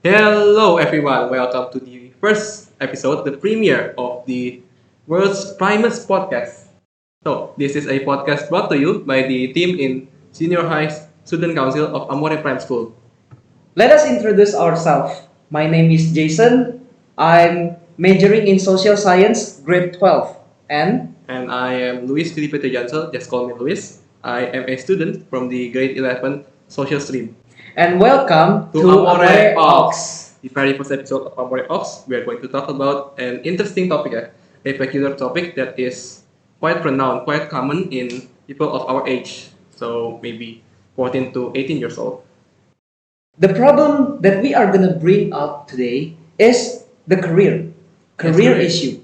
Hello, everyone. Welcome to the first episode, the premiere of the world's primest podcast. So, this is a podcast brought to you by the team in Senior High Student Council of Amore Prime School. Let us introduce ourselves. My name is Jason. I'm majoring in social science, grade 12. And I am Luis Felipe Tejansel, just call me Luis. I am a student from the grade 11 social stream. And welcome To to Amore Amore Aux. The very first episode of Amore Aux, we are going to talk about an interesting topic, a peculiar topic that is quite renowned, quite common in people of our age, so maybe 14 to 18 years old. The problem that we are going to bring up today is the career Career. issue.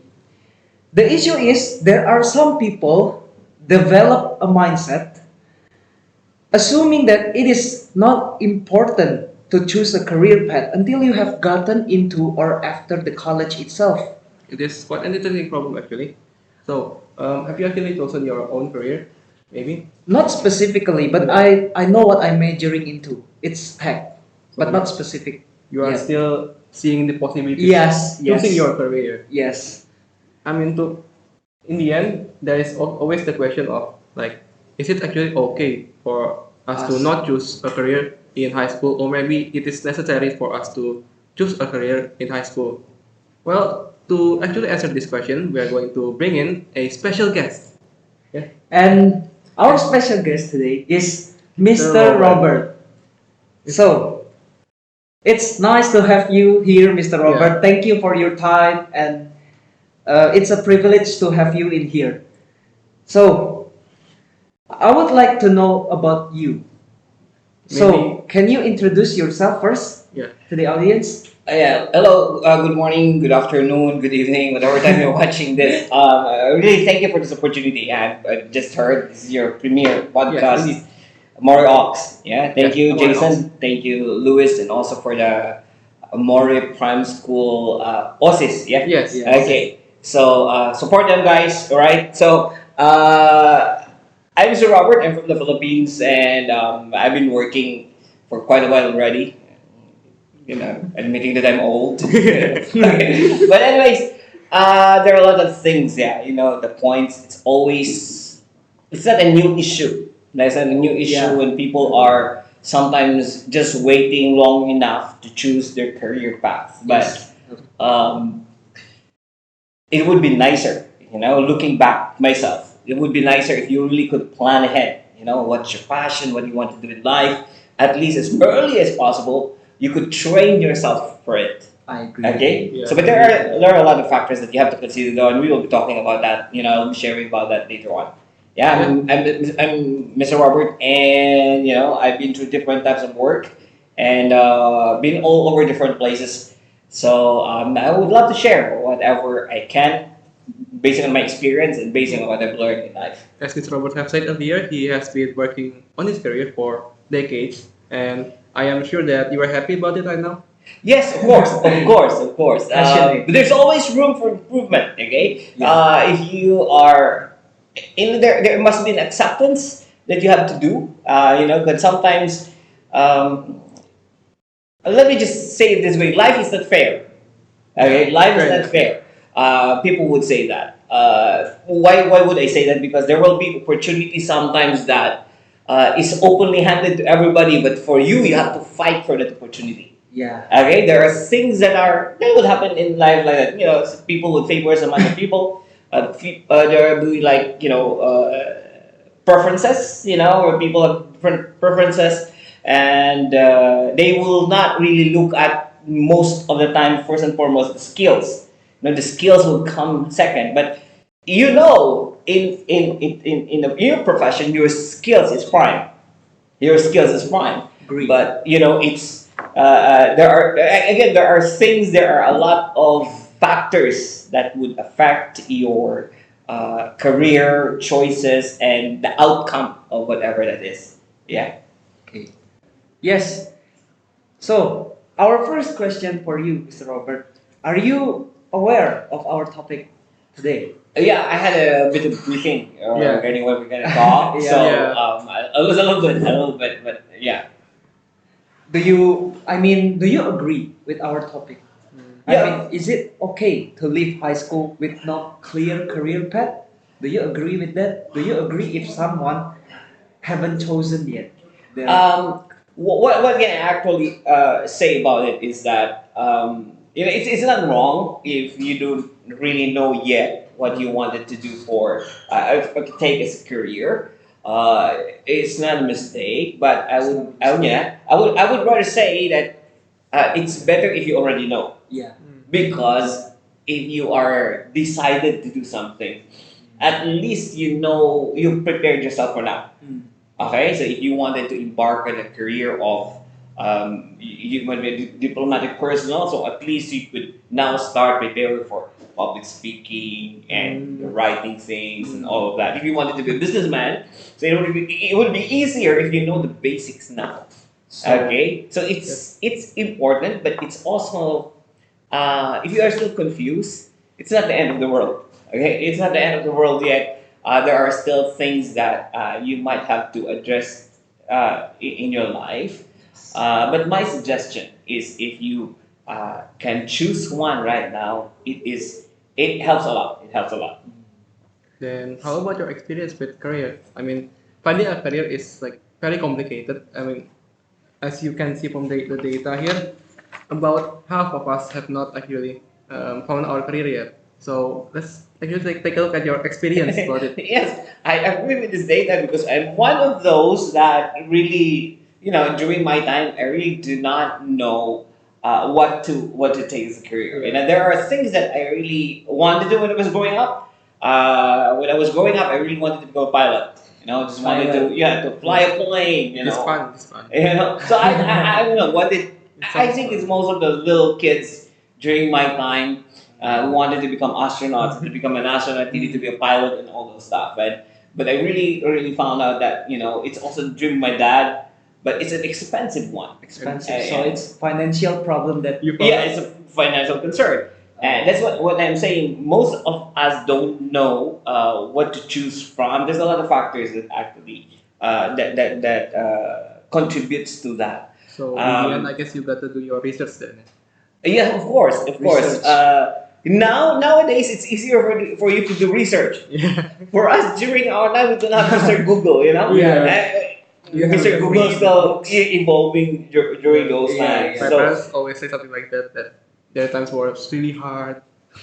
The issue is there are some people develop a mindset assuming that it is not important to choose a career path until you have gotten into or after the college itself. It is quite an interesting problem actually. So, have you actually chosen your own career? Maybe? Not specifically, but I know what I'm majoring into. It's tech, but not specific. You are yet. still seeing the possibilities Yes, choosing yes. your career. Yes. I mean, in the end, there is always the question of like, is it actually okay for us to Us. not choose a career in high school, or maybe it is necessary for us to choose a career in high school? Well, to actually answer this question, we are going to bring in a special guest. Yeah. And our special guest today is Mr. Robert. Robert. So, it's nice to have you here, Mr. Robert. Thank you for your time, and it's a privilege to have you in here. So, I would like to know about you. So, can you introduce yourself first Yeah. to the audience? Yeah, hello, good morning, good afternoon, good evening, whatever time you're watching this. Really thank you for this opportunity. I just heard this is your premiere podcast, indeed. Amore Aux. Yeah, thank Yeah, you, Amore Jason. Thank you, Louis, and also for the Amore Prime School OSIS. Yeah. Yes. Yeah. Okay. So support them, guys. All right. So I'm Mr. Robert. I'm from the Philippines, and I've been working for quite a while already. Admitting that I'm old. Okay. But anyways, there are a lot of things. Yeah, the points. It's not a new issue. It's not a new issue Yeah. when people are sometimes just waiting long enough to choose their career path. But um, it would be nicer, looking back myself, it would be nicer if you really could plan ahead. What's your passion, what you want to do in life, at least as early as possible. You could train yourself for it. I agree. Okay. Yeah. So, but there are a lot of factors that you have to consider, though, and we will be talking about that. I'll be sharing about that later on. Yeah, I'm Mr. Robert, and I've been through different types of work, and been all over different places. So I would love to share whatever I can, based on my experience and based on what I've learned in life. As Mr. Robert have said earlier, he has been working on his career for decades, and I am sure that you are happy about it right now. Yes, of course, of course, of course. Passionate. But there's always room for improvement. Okay, Yeah. if you are in there, there must be an acceptance that you have to do. But sometimes, let me just say it this way: life is not fair. Okay, life is not fair. People would say that. Why would I say that? Because there will be opportunities sometimes that is openly handed to everybody, but for you, you have to fight for that opportunity. Yeah. Okay, there are things that would happen in life like that. People would favor some other people. There will be preferences. Where people have different preferences, and they will not really look at most of the time. First and foremost, the skills. The skills will come second, but in your profession, your skills is prime. Your skills is prime. Agree. But it's there are things. There are a lot of factors that would affect your career choices and the outcome of whatever that is. Yeah. Okay. Yes. So, our first question for you, Mr. Robert. Are you aware of our topic today? Yeah, I had a bit of briefing Yeah. regarding what we're gonna talk. Yeah. So Yeah. I was a little bit, but yeah. do you agree with our topic? I Yeah. mean, is it okay to leave high school with no clear career path? Do you agree with that? Do you agree if someone haven't chosen yet? Um, what can I actually say about it is that it's not wrong if you don't really know yet what you wanted to do for take as a career. It's not a mistake, but I would rather say that it's better if you already know, Yeah. because if you are decided to do something, at least you know you prepared yourself for now. Mm. Okay, so if you wanted to embark on a career of you might be a diplomatic personnel, so at least you could now start preparing for public speaking and writing things and all of that. If you wanted to be a businessman, so it would be easier if you know the basics now. Okay, so it's important, but it's also if you are still confused, it's not the end of the world. Okay, it's not the end of the world yet. There are still things that you might have to address in your life. But my suggestion is, if you can choose one right now, it helps a lot. It helps a lot. Then how about your experience with career? I mean, finding a career is like very complicated. I mean, as you can see from the data here, about half of us have not actually found our career yet. So let's actually take a look at your experience about it. Yes, I agree with this data, because I'm one of those that really, during my time, I really do not know what to take as a career. Yeah. And there are things that I really wanted to do when I was growing up. When I was growing up, I really wanted to become a pilot. Just wanted to, to fly a plane. It's fun. It's fun. So I don't know what did. It I sounds think fun. it's most of the little kids during my time who wanted to become astronauts. To become an astronaut, you need to be a pilot and all those stuff. But I really, really found out that it's also a dream of my dad, but it's an expensive one. Expensive. So it's financial problem that You Yeah, it's a financial concern. And that's what I'm saying. Most of us don't know what to choose from. There's a lot of factors that actually that contributes to that. So in the end, Um, I guess you got to do your research then. Yeah, of course, of course. Research. Nowadays, it's easier for you to do research. Yeah. For us, during our time, we don't have Mr. Google. Yeah. You have Mr. to Google read still books. evolving during those Yeah, times. yeah. My So parents always say something like that. That there are times where it's really hard.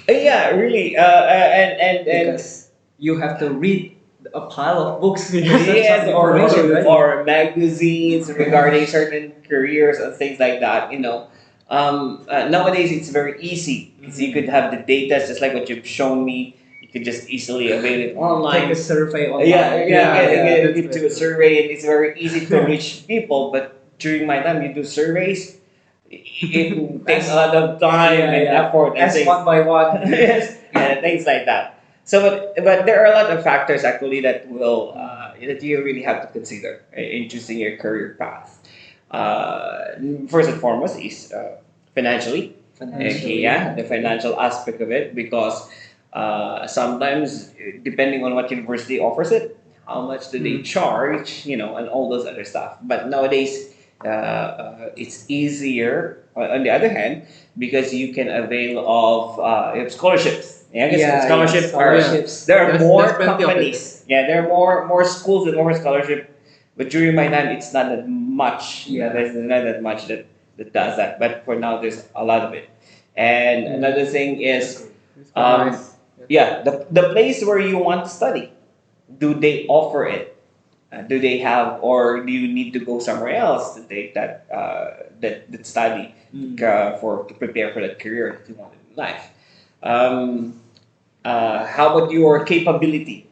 yeah, really. And Because you have to read a pile of books. to Yes, search yes, some information, right? or magazines regarding certain careers and things like that. Nowadays it's very easy. So you could have the data, just like what you've shown me. You could just easily avail it online. Take a survey online. Get that's to a right. survey, and it's very easy to reach people. But during my time, you do surveys. It takes a lot of time and effort and As things. one by one. Yes, and things like that. So, but there are a lot of factors actually that will that you really have to consider in choosing your career path. First and foremost is financially. Financially. Yeah, the financial aspect of it, because sometimes depending on what university offers it, how much do they charge, and all those other stuff. But nowadays, it's easier. On the other hand, because you can avail of you have scholarships. Yeah, because scholarships are scholarships. there are There's more plenty of it. companies. Yeah, there are more schools that offer scholarship. But during my time, it's not that much. Yeah. There's not that much that does that. But for now, there's a lot of it. And another thing is, It's quite nice. the place where you want to study, do they offer it? Do they have, or do you need to go somewhere else to take that study to prepare for that career that you want in life? Um, how about your capability?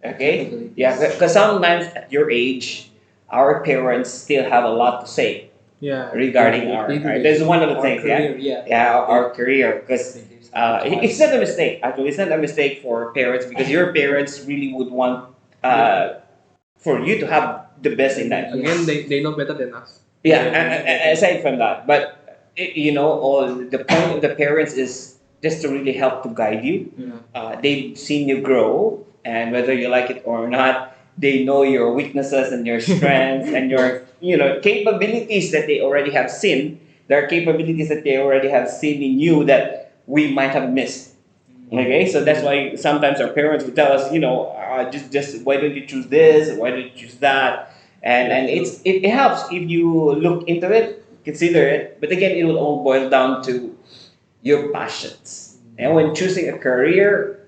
Okay, Capabilities. yeah, because sometimes at your age, our parents still have a lot to say Yeah. regarding They do. That's one of the Our things. career, Yeah, our career, because it's not a mistake. Actually, it's not a mistake for parents, because your parents really would want for you to have the best in life. Again, they know better than us. Yeah, aside from that, but all the point of the parents is just to really help to guide you. Yeah. They've seen you grow, and whether you like it or not, They know your weaknesses and your strengths and your capabilities that they already have seen. There are capabilities that they already have seen in you that we might have missed. Okay, so that's why sometimes our parents would tell us, just why don't you choose this? Why don't you choose that? And it helps if you look into it, consider it. But again, it will all boil down to your passions. And when choosing a career,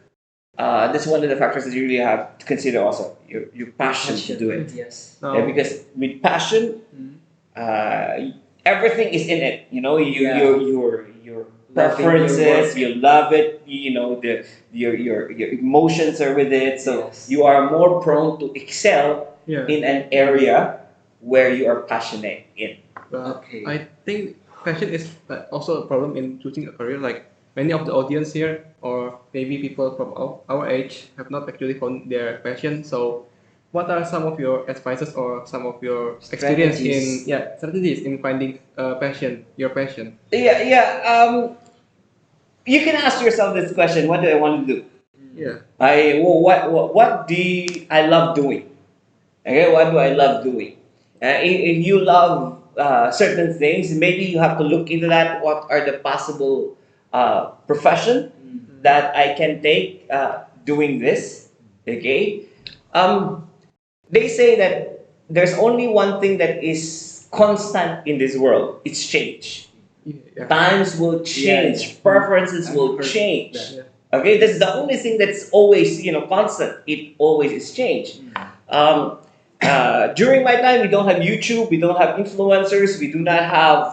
that's one of the factors that you really have to consider also your passion to do it. Yes. Yeah, because with passion, everything is in it. Your Loving your preferences, work. you love it. Your emotions are with it, so Yes. you are more prone to excel Yeah. in an area where you are passionate in. But Okay. I think passion is also a problem in choosing a career. Like many of the audience here, or maybe people from our age, have not actually found their passion. So, what are some of your advices or some of your experience in Strategies. strategies in finding your passion? Yeah, yeah. You can ask yourself this question: what do I want to do? Yeah. What do I love doing? Okay, what do I love doing? If you love certain things, maybe you have to look into that. What are the possible profession that I can take doing this? Okay. Um, they say that there's only one thing that is constant in this world. It's change. Yeah. Times will change. Yeah. Preferences I've will heard change. that. Yeah. Okay, that's the only thing that's always constant. It always is change. Um, during my time, we don't have YouTube, we don't have influencers, we do not have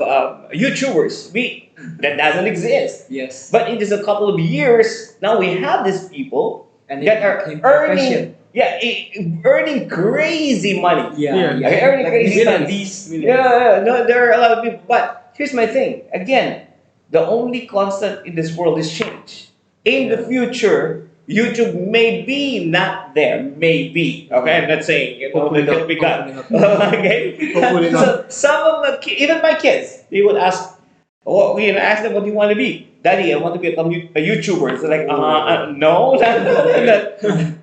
YouTubers. That doesn't exist. Yes. But in just a couple of years, now we have these people And it that are became earning, profession. earning crazy money. Yeah. Okay, earning Like crazy Mr. money. Beast. Yeah, no, there are a lot of people. But here's my thing. Again, the only constant in this world is change. In the Yeah. future, YouTube may be not there. Maybe. Okay, I'm not saying Hopefully that not. he'll be gone. Hopefully Okay. Hopefully not. So some of the even my kids, they would ask, we ask them, what do you want to be? Daddy, I want to become a YouTuber. It's like, no,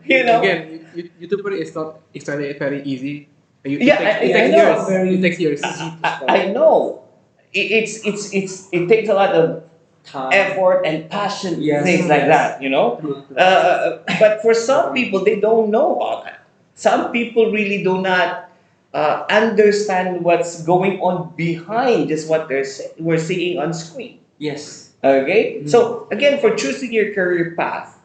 Again, YouTuber is not exactly very easy. Yeah, It I takes know. years. Very It takes years. easy to start. I know. It takes a lot of Time. effort and passion, Yes, things like yes. that, True. but for some people, they don't know about that. Some people really do not understand what's going on behind just what we're seeing on screen. Yes. Okay, so again, for choosing your career path,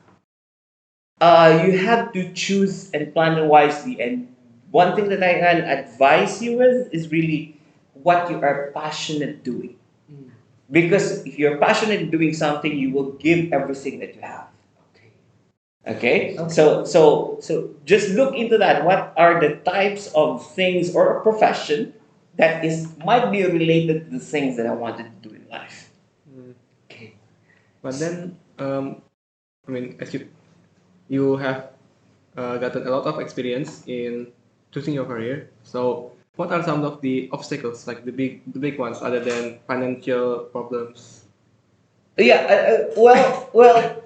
you have to choose and plan wisely. And one thing that I can advise you with is really what you are passionate doing. Because if you're passionate in doing something, you will give everything that you have. Okay. Okay? Okay. So just look into that. What are the types of things or a profession that might be related to the things that I wanted to do in life? Mm. Okay. But then, I mean, as you have gotten a lot of experience in choosing your career. So, what are some of the obstacles, like the big ones, other than financial problems? Yeah,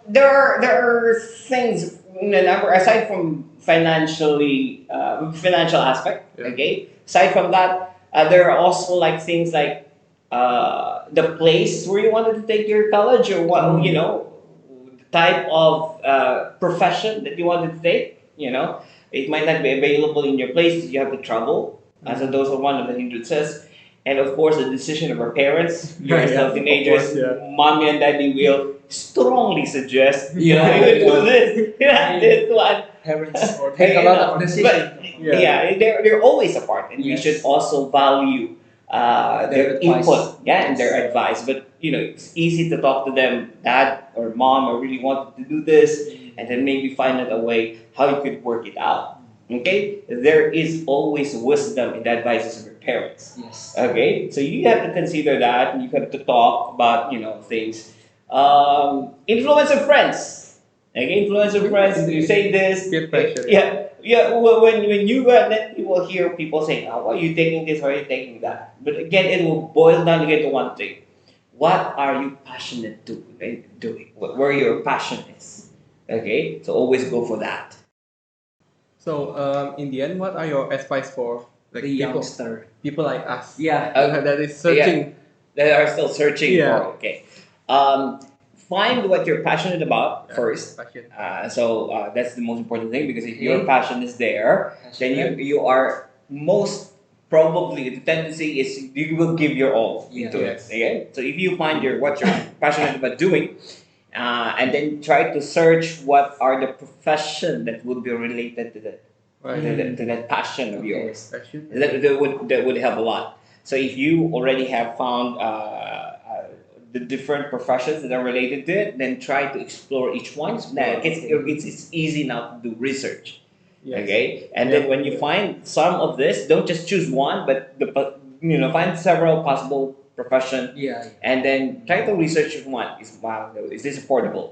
there are things in the number aside from financial aspect. Yeah. Okay, aside from that, there are also like things like the place where you wanted to take your college, or what the type of profession that you wanted to take. It might not be available in your place. You have to travel. So those are one of the hindrances. And of course, the decision of our parents. You're Yeah, still of teenagers. course, yeah. Mommy and daddy will strongly suggest Yeah, you do yeah. this, this one. Parents take a lot of decisions. But yeah, they're always apart, and you Yes. should also value Their their advice. input, and Yes. their advice. But it's easy to talk to them, dad or mom. I really wanted to do this, and then maybe find out a way how you could work it out. Okay, there is always wisdom in the advices of your parents. Yes. Okay, so you have to consider that, and you have to talk about things. Influence of friends. Okay, influence of friends. You say this. Peer pressure. Yeah, yeah. When you go, then you will hear people saying, "Oh, why are you taking this? Why are you taking that?" But again, it will boil down again to one thing: what are you passionate doing? Where your passion is. Okay, so always go for that. So, in the end, what are your advice for like The youngster. people like us Yeah. that is searching? That are still searching Yeah. for. Okay. Find what you're passionate about first. Passion. That's the most important thing, because if Okay. your passion is there, then Passionate. you are most probably, the tendency is you will give your all Yeah. into Yes. it. Okay. So if you find what you're passionate about doing, and then try to search what are the profession that would be related to that Right. to that passion of Okay. yours. Passion. That would help a lot. So if you already have found the different professions that are related to it, then try to explore each one. So that it's easy now to do research. Yes. Okay, and then when you find some of this, don't just choose one, but find several possible profession, Yeah. and then try to research one. Is this affordable?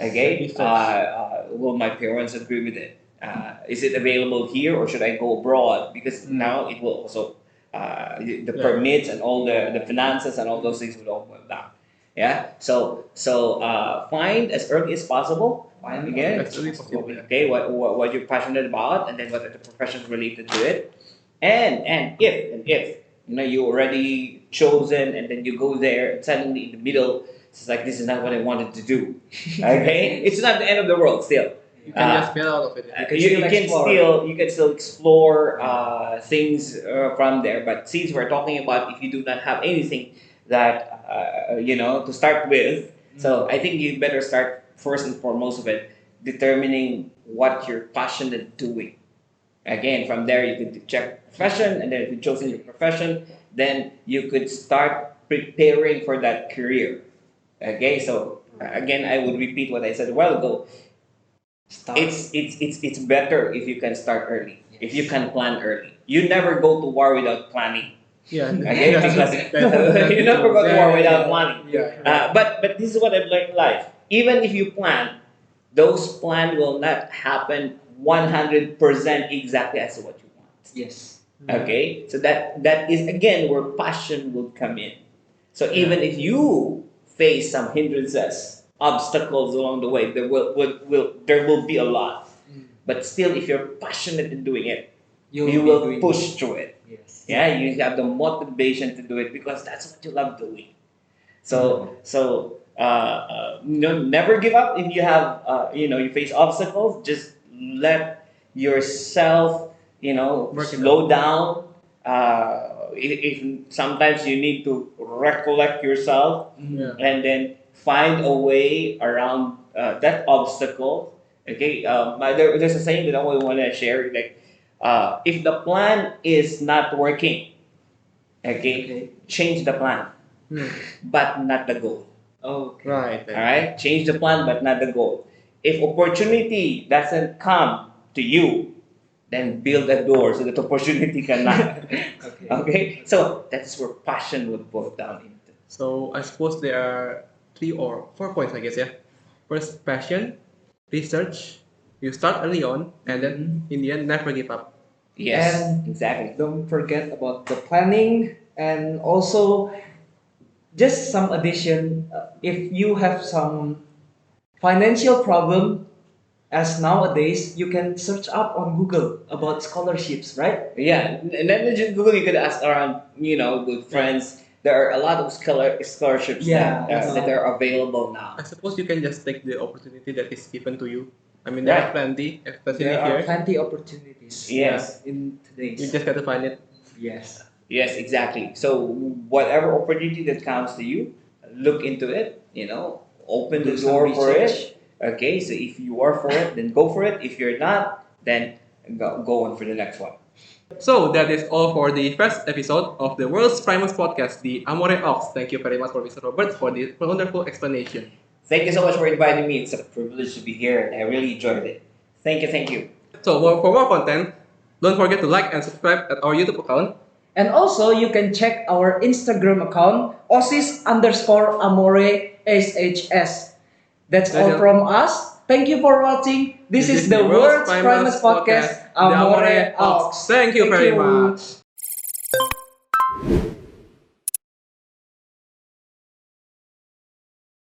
Okay, Research. will my parents agree with it? Is it available here, or should I go abroad? Because now it will also the Yeah. permits and all the finances and all those things will all go down. Yeah. So find as early as possible. Find Again, as early as possible, yeah. okay, what you're passionate about, and then what are the professions related to it, and if you already chosen, and then you go there, and suddenly in the middle, it's like, this is not what I wanted to do. Okay, it's not the end of the world still. You can just get out of it. You can still explore things from there. But since we're talking about if you do not have anything that to start with, so I think you better start first and foremost of it, determining what you're passionate doing. Again, from there you could check profession, and then if you've chosen your profession, then you could start preparing for that career. Okay, so again, I would repeat what I said a while ago. Start. It's better if you can start early. If you can plan early. You never go to war without planning. Yeah. Okay, because you never go to war without planning. But this is what I've learned in life. Even if you plan, those plans will not happen 100% exactly as what you want. Yes. Okay, so that is again where passion will come in. So even if you face some hindrances, obstacles along the way, there will be a lot. But still, if you're passionate in doing it, you will push through it. Yes. Yeah, you have the motivation to do it because that's what you love doing. So never give up if you have you face obstacles. Just let yourself slow down. If sometimes you need to recollect yourself, Yeah. and then find a way around that obstacle. Okay, there's a saying that I want to share. Like, if the plan is not working, okay, change the plan, but not the goal. Okay. Right. All right, change the plan, but not the goal. If opportunity doesn't come to you, then build a door so that opportunity can knock. Okay. Okay, so that's where passion would boil down into. So I suppose there are 3 or 4 points, I guess. Yeah. First, passion, research. You start early on, and then in the end, never give up. Yes, And exactly. don't forget about the planning, and also just some addition. If you have some financial problem, as nowadays you can search up on Google about scholarships, right? Yeah, and then just Google, you could ask around, with friends. There are a lot of scholarships Yeah, that are available now. I suppose you can just take the opportunity that is given to you. I mean, there Right. are plenty, especially There are here. plenty opportunities. Yes. In today's. You just got to find it. Yes. Yes, exactly. So whatever opportunity that comes to you, look into it. Open Do the some door for research. it. Okay, so if you are for it, then go for it. If you're not, then go on for the next one. So that is all for the first episode of the world's primest podcast, the Amore Aux. Thank you very much for Mr. Robert for this wonderful explanation. Thank you so much for inviting me. It's a privilege to be here, and I really enjoyed it. Thank you, thank you. So for more content, don't forget to like and subscribe at our YouTube account. And also, you can check our Instagram account, OSIS_Amore SHS. That's all from us. Thank you for watching. This is the world's primest podcast, Amore Aux. Thank you very much.